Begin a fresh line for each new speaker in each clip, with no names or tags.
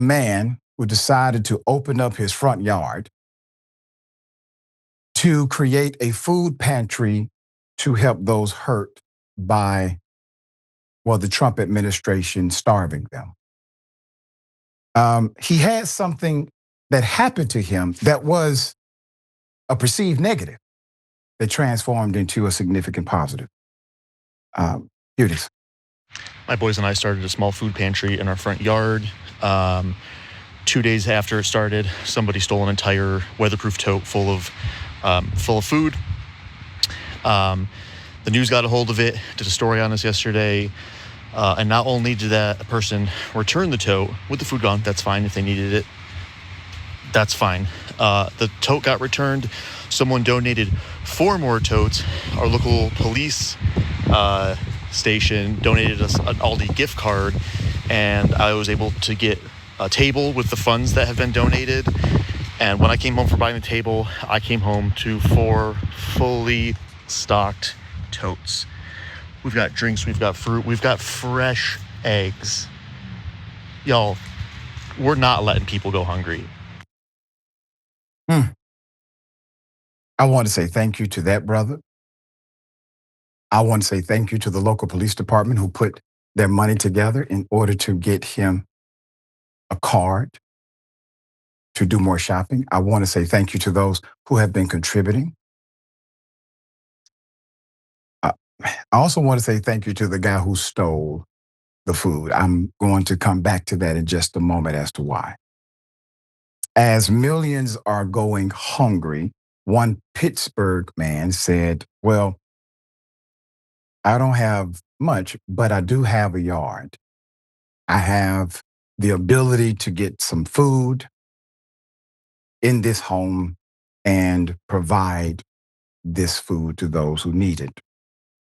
man who decided to open up his front yard to create a food pantry to help those hurt by, well, the Trump administration starving them. He had something that happened to him that was a perceived negative that transformed into a significant positive. Here it is.
My boys and I started a small food pantry in our front yard. 2 days after it started, somebody stole an entire weatherproof tote full of food. The news got a hold of it, did a story on us yesterday. And not only did that person return the tote with the food gone, that's fine if they needed it, that's fine. The tote got returned. Someone donated 4 more totes. Our local police station donated us an Aldi gift card, and I was able to get a table with the funds that have been donated. And when I came home for buying the table, I came home to 4 fully stocked totes. We've got drinks, we've got fruit, we've got fresh eggs. Y'all, we're not letting people go hungry.
I want to say thank you to that brother. I want to say thank you to the local police department who put their money together in order to get him a card to do more shopping. I want to say thank you to those who have been contributing. I also want to say thank you to the guy who stole the food. I'm going to come back to that in just a moment as to why. As millions are going hungry, one Pittsburgh man said, well, I don't have much, but I do have a yard. I have the ability to get some food in this home and provide this food to those who need it.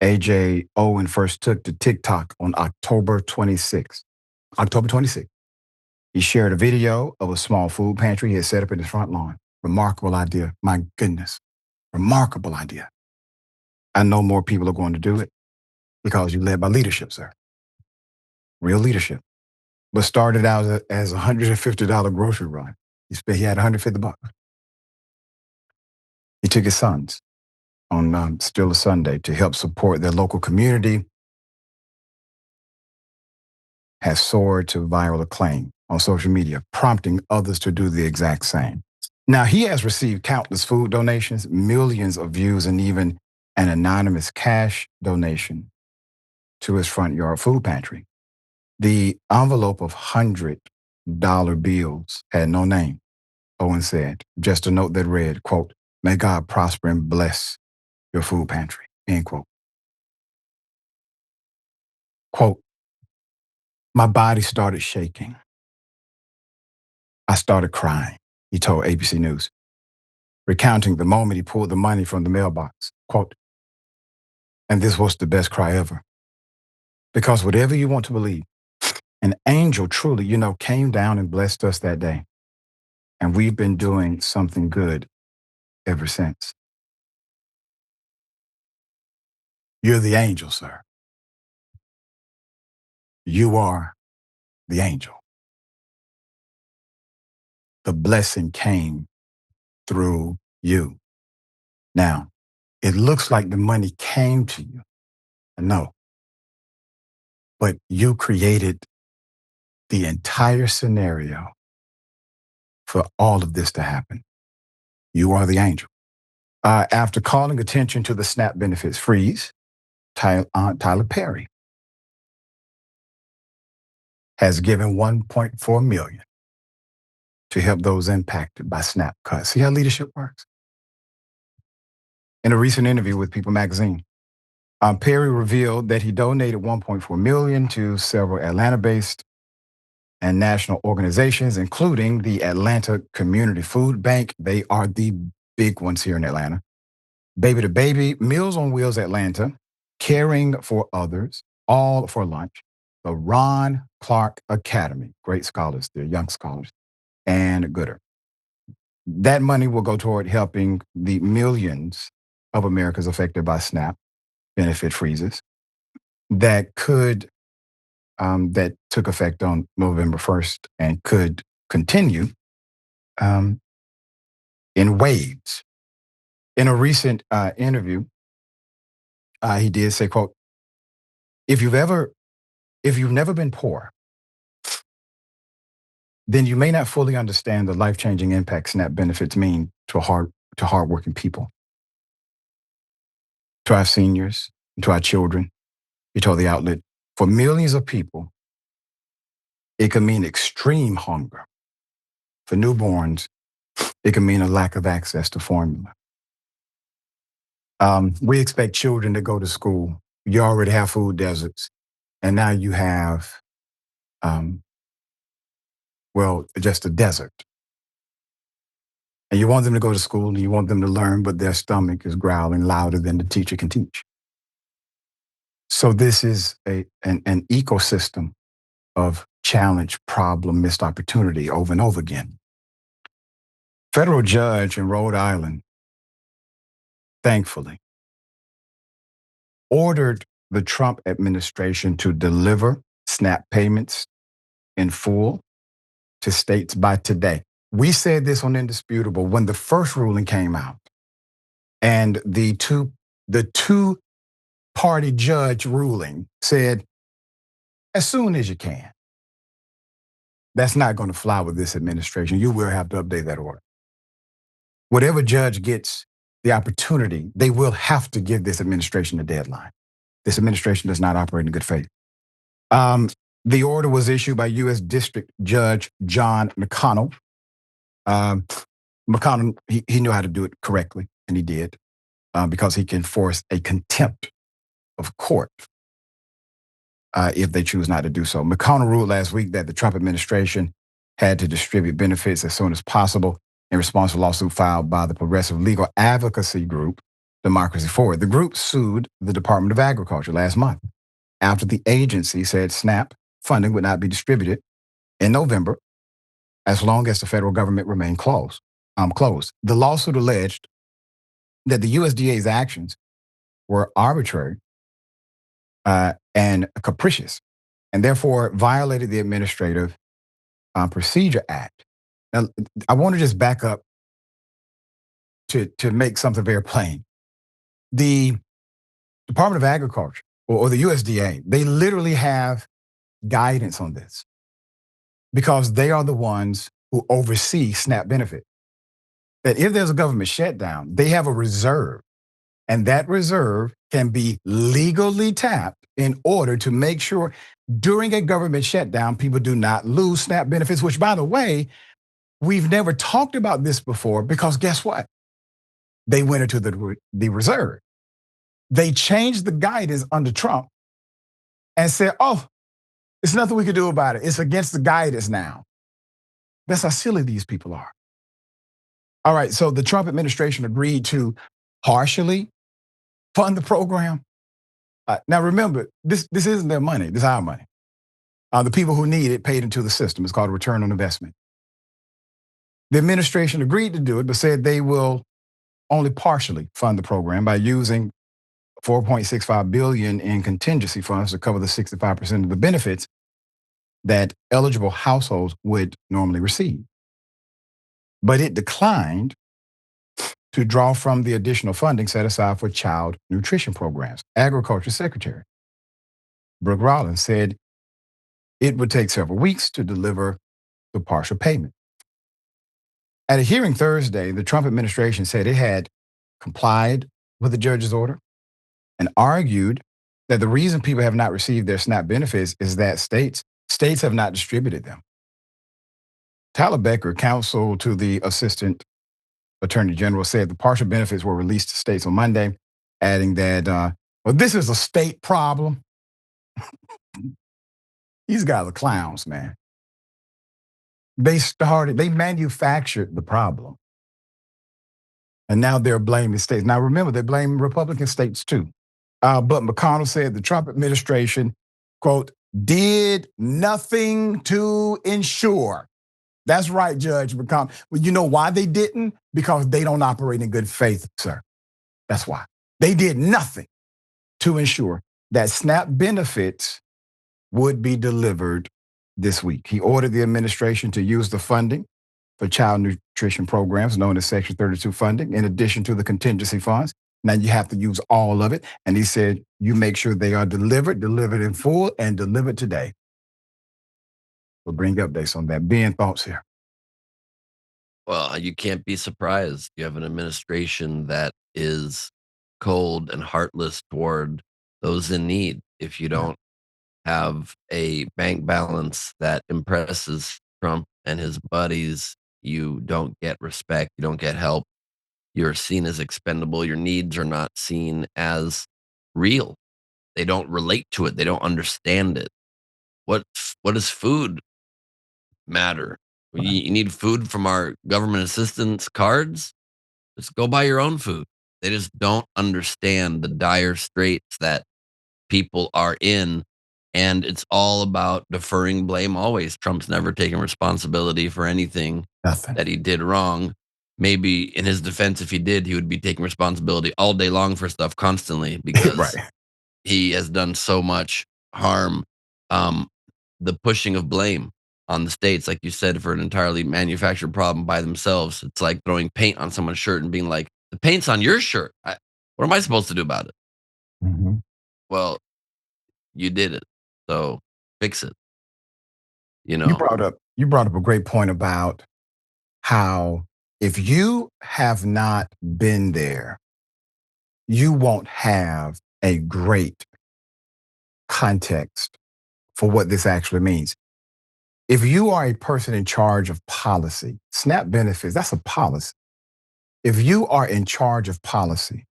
AJ Owen first took to TikTok on October 26th. He shared a video of a small food pantry he had set up in his front lawn. Remarkable idea. My goodness. Remarkable idea. I know more people are going to do it because you're led by leadership, sir. Real leadership. But started out as a $150 grocery run. He had $150. He took his sons on Still a Sunday to help support their local community. Has soared to viral acclaim on social media, prompting others to do the exact same. Now, he has received countless food donations, millions of views, and even an anonymous cash donation to his front yard food pantry. The envelope of $100 bills had no name, Owen said, just a note that read, quote, "May God prosper and bless your food pantry," end quote. Quote, "My body started shaking. I started crying," he told ABC News, recounting the moment he pulled the money from the mailbox. Quote, "And this was the best cry ever. Because whatever you want to believe, an angel truly, came down and blessed us that day. And we've been doing something good ever since." You're the angel, sir. You are the angel. The blessing came through you. Now, it looks like the money came to you. No. But you created the entire scenario for all of this to happen. You are the angel. After calling attention to the SNAP benefits freeze, Tyler Perry has given $1.4 million to help those impacted by SNAP cuts. See how leadership works? In a recent interview with People magazine, Perry revealed that he donated $1.4 million to several Atlanta-based and national organizations, including the Atlanta Community Food Bank. They are the big ones here in Atlanta. Baby to Baby, Meals on Wheels Atlanta, Caring for Others, All for Lunch, the Ron Clark Academy, great scholars, they're young scholars, and Gooder. That money will go toward helping the millions of Americans affected by SNAP benefit freezes that could that took effect on November 1st and could continue in waves. In a recent interview, he did say, quote, if you've never been poor, then you may not fully understand the life-changing impact SNAP benefits mean to hardworking people, to our seniors, to our children. He told the outlet, for millions of people, it could mean extreme hunger. For newborns, it can mean a lack of access to formula. We expect children to go to school. You already have food deserts, and now you have, just a desert. And you want them to go to school, and you want them to learn, but their stomach is growling louder than the teacher can teach. So this is an ecosystem of challenge, problem, missed opportunity over and over again. Federal judge in Rhode Island, thankfully, ordered the Trump administration to deliver SNAP payments in full to states by today. We said this on Indisputable when the first ruling came out, and the two-party judge ruling said, as soon as you can. That's not going to fly with this administration. You will have to update that order. Whatever judge gets the opportunity, they will have to give this administration a deadline. This administration does not operate in good faith. The order was issued by U.S. District Judge Jon McConnell. McConnell, he knew how to do it correctly, and he did, because he can force a contempt of court if they choose not to do so. McConnell ruled last week that the Trump administration had to distribute benefits as soon as possible in response to a lawsuit filed by the progressive legal advocacy group, Democracy Forward. The group sued the Department of Agriculture last month after the agency said SNAP funding would not be distributed in November as long as the federal government remained closed. The lawsuit alleged that the USDA's actions were arbitrary and capricious, and therefore violated the Administrative Procedure Act. Now, I want to just back up to make something very plain. The Department of Agriculture or the USDA, they literally have guidance on this because they are the ones who oversee SNAP benefit. That if there's a government shutdown, they have a reserve, and that reserve can be legally tapped in order to make sure during a government shutdown, people do not lose SNAP benefits, which, by the way, we've never talked about this before because guess what? They went into the reserve. They changed the guidance under Trump and said, oh, there's nothing we can do about it. It's against the guidance now. That's how silly these people are. All right, so the Trump administration agreed to partially fund the program. Now remember, this isn't their money, this is our money. The people who need it paid into the system. It's called a return on investment. The administration agreed to do it, but said they will only partially fund the program by using $4.65 billion in contingency funds to cover the 65% of the benefits that eligible households would normally receive. But it declined to draw from the additional funding set aside for child nutrition programs. Agriculture Secretary Brooke Rollins said it would take several weeks to deliver the partial payment. At a hearing Thursday, the Trump administration said it had complied with the judge's order and argued that the reason people have not received their SNAP benefits is that states have not distributed them. Tyler Becker, counsel to the Assistant Attorney General, said the partial benefits were released to states on Monday, adding that, this is a state problem. These guys are clowns, man. They manufactured the problem. And now they're blaming states. Now remember, they're blaming Republican states too. But McConnell said the Trump administration, quote, did nothing to ensure. That's right, Judge McConnell. Well, you know why they didn't? Because they don't operate in good faith, sir. That's why. They did nothing to ensure that SNAP benefits would be delivered this week. He ordered the administration to use the funding for child nutrition programs known as Section 32 funding, in addition to the contingency funds. Now you have to use all of it. And he said, you make sure they are delivered in full, and delivered today. We'll bring updates on that. Ben, thoughts here?
Well, you can't be surprised. You have an administration that is cold and heartless toward those in need. If you don't have a bank balance that impresses Trump and his buddies, you don't get respect, you don't get help. You're seen as expendable. Your needs are not seen as real. They don't relate to it. They don't understand it. What does food matter? You need food from our government assistance cards? Just go buy your own food. They just don't understand the dire straits that people are in. And it's all about deferring blame always. Trump's never taken responsibility for anything
Nothing.
that he did wrong. Maybe in his defense, if he did, he would be taking responsibility all day long for stuff constantly because
Right.
he has done so much harm. Um, the pushing of blame on the states, like you said, for an entirely manufactured problem by themselves. It's like throwing paint on someone's shirt and being like, the paint's on your shirt. What am I supposed to do about it?
Mm-hmm.
Well, you did it. So fix it. You
You
know,
brought up a great point about how if you have not been there, you won't have a great context for what this actually means. If you are a person in charge of policy, SNAP benefits, that's a policy. If you are in charge of policy,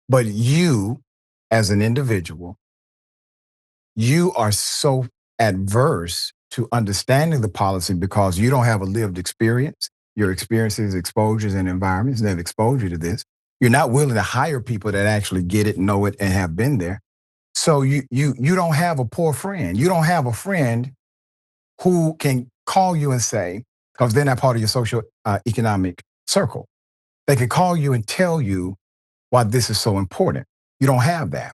but you as an individual, you are so adverse to understanding the policy because you don't have a lived experience, your experiences, exposures, and environments that have exposed you to this. You're not willing to hire people that actually get it, know it, and have been there. So you don't have a poor friend. You don't have a friend who can call you and say, because they're not part of your social economic circle. They can call you and tell you why this is so important. You don't have that.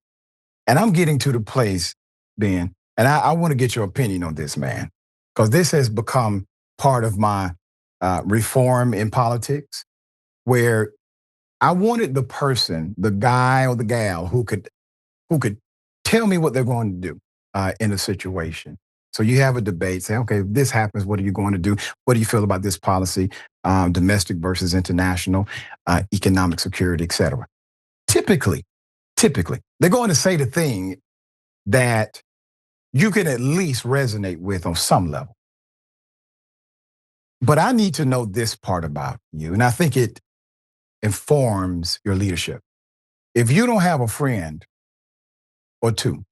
And I'm getting to the place, Ben, and I want to get your opinion on this, man, because this has become part of my reform in politics, where I wanted the person, the guy or the gal who could tell me what they're going to do in a situation. So you have a debate, say, okay, if this happens, what are you going to do? What do you feel about this policy, domestic versus international, economic security, et cetera? Typically, they're going to say the thing that you can at least resonate with on some level. But I need to know this part about you, and I think it informs your leadership. If you don't have a friend or two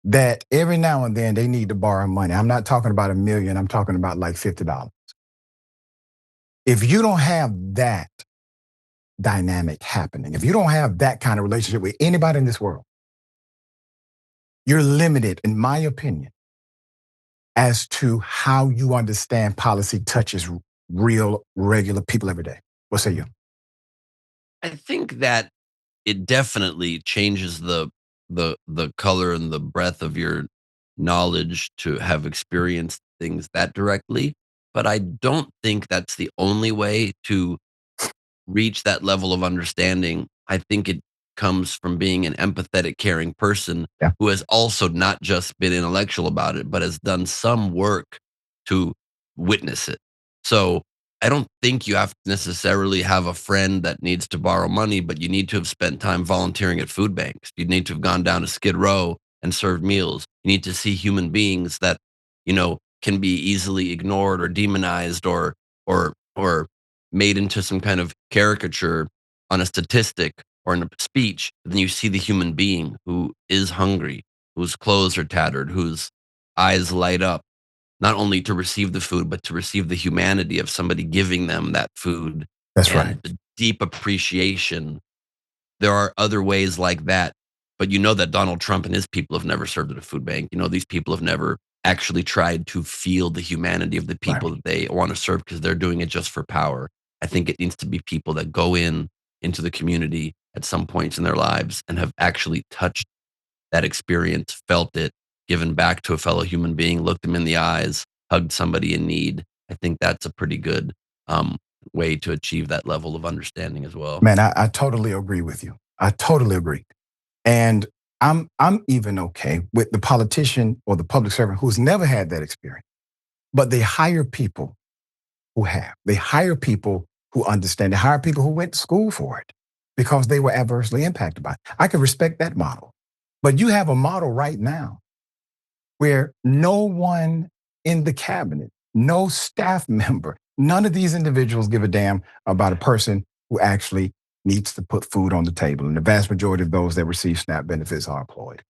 that every now and then they need to borrow money, I'm not talking about $1 million, I'm talking about like $50. If you don't have that dynamic happening, if you don't have that kind of relationship with anybody in this world, you're limited, in my opinion, as to how you understand policy touches real, regular people every day. What say you?
I think that it definitely changes the color and the breadth of your knowledge to have experienced things that directly. But I don't think that's the only way to reach that level of understanding. I think it comes from being an empathetic, caring person
Yeah.
who has also not just been intellectual about it, but has done some work to witness it. So I don't think you have to necessarily have a friend that needs to borrow money, but you need to have spent time volunteering at food banks. You need to have gone down to Skid Row and served meals. You need to see human beings that, can be easily ignored or demonized or made into some kind of caricature on a statistic or in a speech. Then you see the human being who is hungry, whose clothes are tattered, whose eyes light up, not only to receive the food, but to receive the humanity of somebody giving them that food
That's
and
right.
the deep appreciation. There are other ways like that, but you know that Donald Trump and his people have never served at a food bank. You know, these people have never actually tried to feel the humanity of the people
Right.
that they want to serve because they're doing it just for power. I think it needs to be people that go into the community at some points in their lives and have actually touched that experience, felt it, given back to a fellow human being, looked them in the eyes, hugged somebody in need. I think that's a pretty good way to achieve that level of understanding as well.
Man, I totally agree with you. I totally agree. And I'm even okay with the politician or the public servant who's never had that experience, but they hire people who have. They hire people who understand. They hire people who went to school for it because they were adversely impacted by it. I can respect that model. But you have a model right now where no one in the cabinet, no staff member, none of these individuals give a damn about a person who actually needs to put food on the table. And the vast majority of those that receive SNAP benefits are employed.